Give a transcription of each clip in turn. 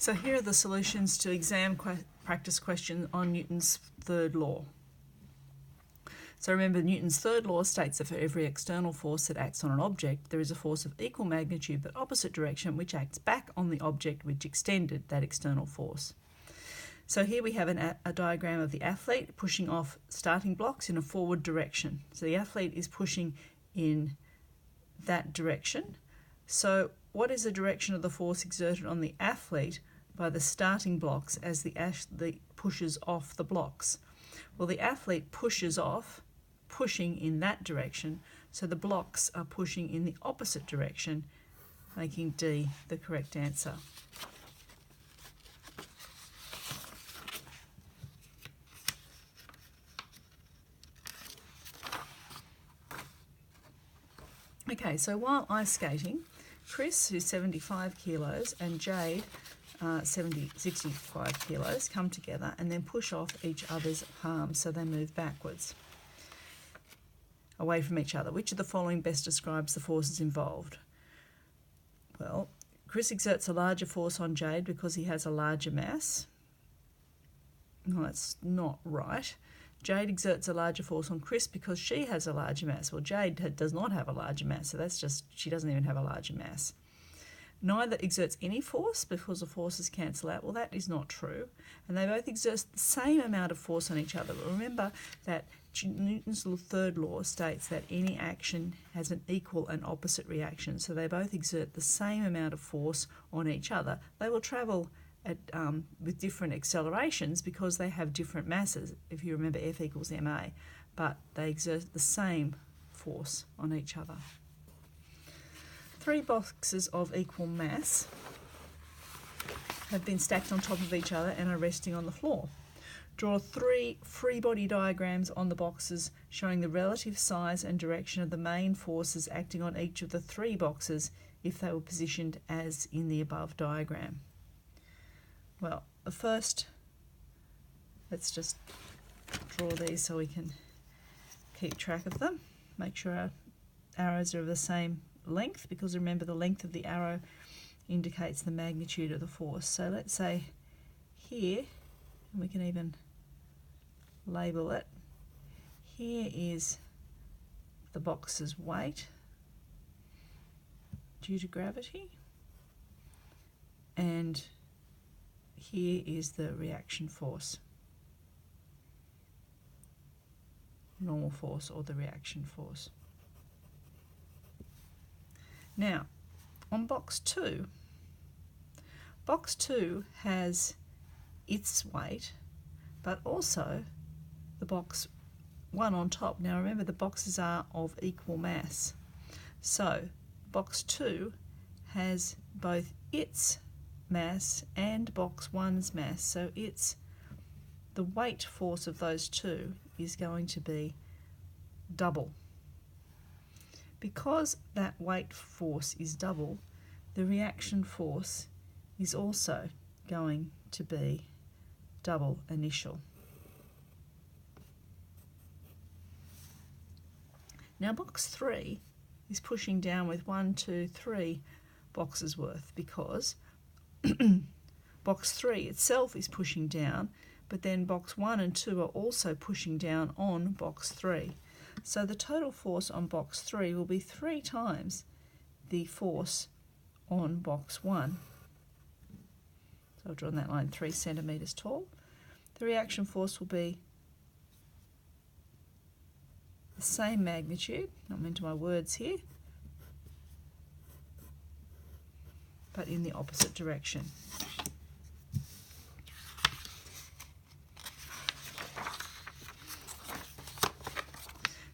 So here are the solutions to exam practice question on Newton's third law. So remember, Newton's third law states that for every external force that acts on an object, there is a force of equal magnitude but opposite direction which acts back on the object which extended that external force. So here we have a diagram of the athlete pushing off starting blocks in a forward direction. So the athlete is pushing in that direction. So what is the direction of the force exerted on the athlete by the starting blocks as the athlete pushes off the blocks? Well, the athlete pushes off, pushing in that direction, so the blocks are pushing in the opposite direction, making D the correct answer. Okay, so while ice skating, Chris, who's 75 kilos, and Jade, 65 kilos, come together and then push off each other's palms so they move backwards, away from each other. Which of the following best describes the forces involved? Well, Chris exerts a larger force on Jade because he has a larger mass. No, that's not right. Jade exerts a larger force on Chris because she has a larger mass. Well, Jade does not have a larger mass, so that's just, she doesn't even have a larger mass. Neither exerts any force because the forces cancel out. Well, that is not true. And they both exert the same amount of force on each other. But remember that Newton's third law states that any action has an equal and opposite reaction. So they both exert the same amount of force on each other. They will travel with different accelerations because they have different masses, if you remember F equals ma, but they exert the same force on each other. 3 boxes of equal mass have been stacked on top of each other and are resting on the floor. Draw 3 free body diagrams on the boxes showing the relative size and direction of the main forces acting on each of the 3 boxes if they were positioned as in the above diagram. Well, the first, let's just draw these so we can keep track of them. Make sure our arrows are of the same length, because remember the length of the arrow indicates the magnitude of the force. So let's say here, and we can even label it, here is the box's weight due to gravity, and here is the reaction force, normal force or the reaction force. Now, on box 2 has its weight, but also the box 1 on top. Now remember, the boxes are of equal mass. So box 2 has both its mass and box 1's mass, so the weight force of those 2 is going to be double. Because that weight force is double, the reaction force is also going to be double initial. Now box 3 is pushing down with 1, 2, 3 boxes worth, because box 3 itself is pushing down, but then box 1 and 2 are also pushing down on box 3. So the total force on box 3 will be 3 times the force on box 1. So I've drawn that line 3 centimetres tall. The reaction force will be the same magnitude, I'm into my words here, but in the opposite direction.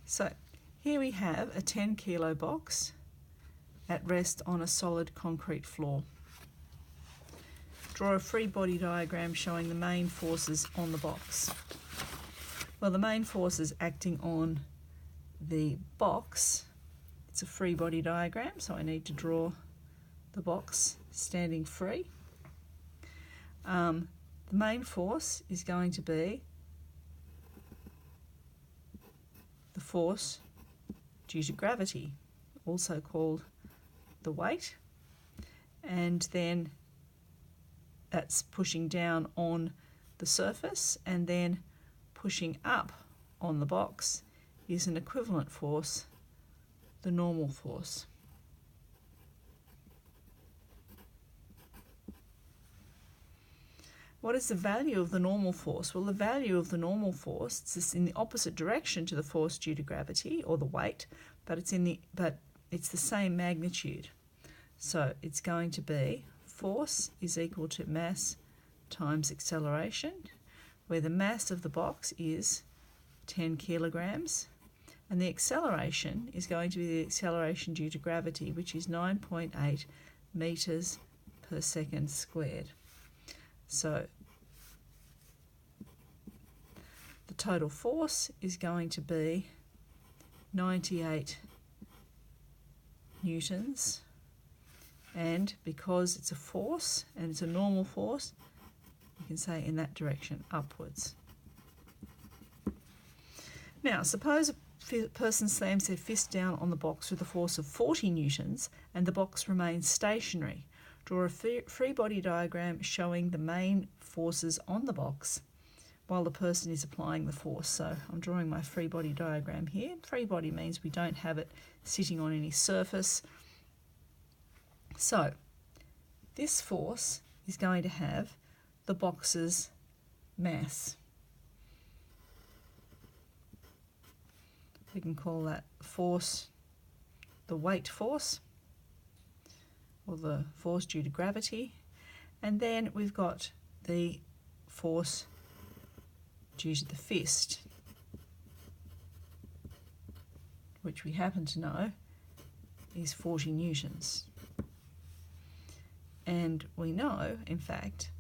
So here we have a 10 kilo box at rest on a solid concrete floor. Draw a free body diagram showing the main forces on the box. Well, the main forces acting on the box, it's a free body diagram, so I need to draw the box standing free. The main force is going to be the force due to gravity, also called the weight, and then that's pushing down on the surface, and then pushing up on the box is an equivalent force, the normal force. What is the value of the normal force? Well, the value of the normal force is in the opposite direction to the force due to gravity or the weight, but it's the same magnitude. So it's going to be force is equal to mass times acceleration, where the mass of the box is 10 kilograms, and the acceleration is going to be the acceleration due to gravity, which is 9.8 meters per second squared. So the total force is going to be 98 newtons, and because it's a force and it's a normal force, you can say in that direction, upwards. Now, suppose a person slams their fist down on the box with a force of 40 newtons and the box remains stationary. Draw a free body diagram showing the main forces on the box while the person is applying the force. So I'm drawing my free body diagram here. Free body means we don't have it sitting on any surface. So this force is going to have the box's mass. We can call that force the weight force, or the force due to gravity, and then we've got the force due to the fist, which we happen to know is 40 newtons. And we know, in fact,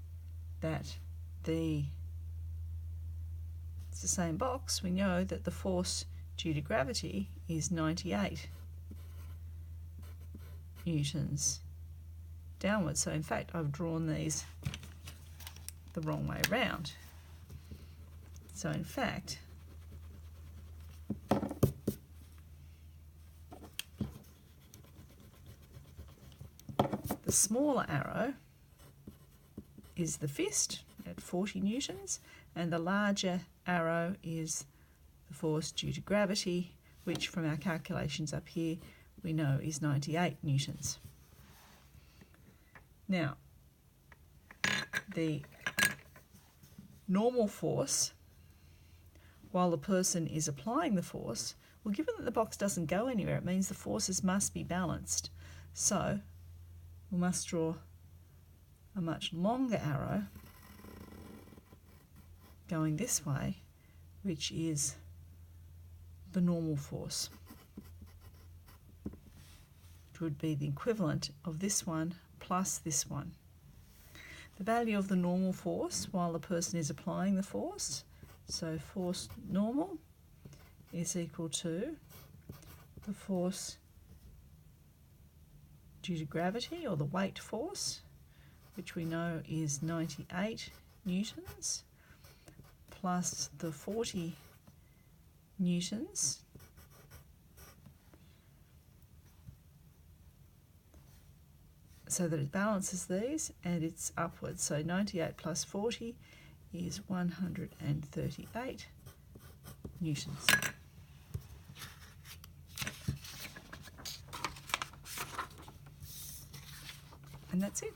that it's the same box. We know that the force due to gravity is 98 newtons downwards. So in fact, I've drawn these the wrong way round. So in fact, the smaller arrow is the fist at 40 newtons, and the larger arrow is the force due to gravity, which from our calculations up here we know is 98 newtons. Now, the normal force, while the person is applying the force, well, given that the box doesn't go anywhere, it means the forces must be balanced. So we must draw a much longer arrow going this way, which is the normal force, which would be the equivalent of this one plus this one. The value of the normal force while the person is applying the force, so force normal is equal to the force due to gravity, or the weight force, which we know is 98 newtons, plus the 40 newtons, so that it balances these and it's upwards. So 98 plus 40 is 138 newtons. And that's it.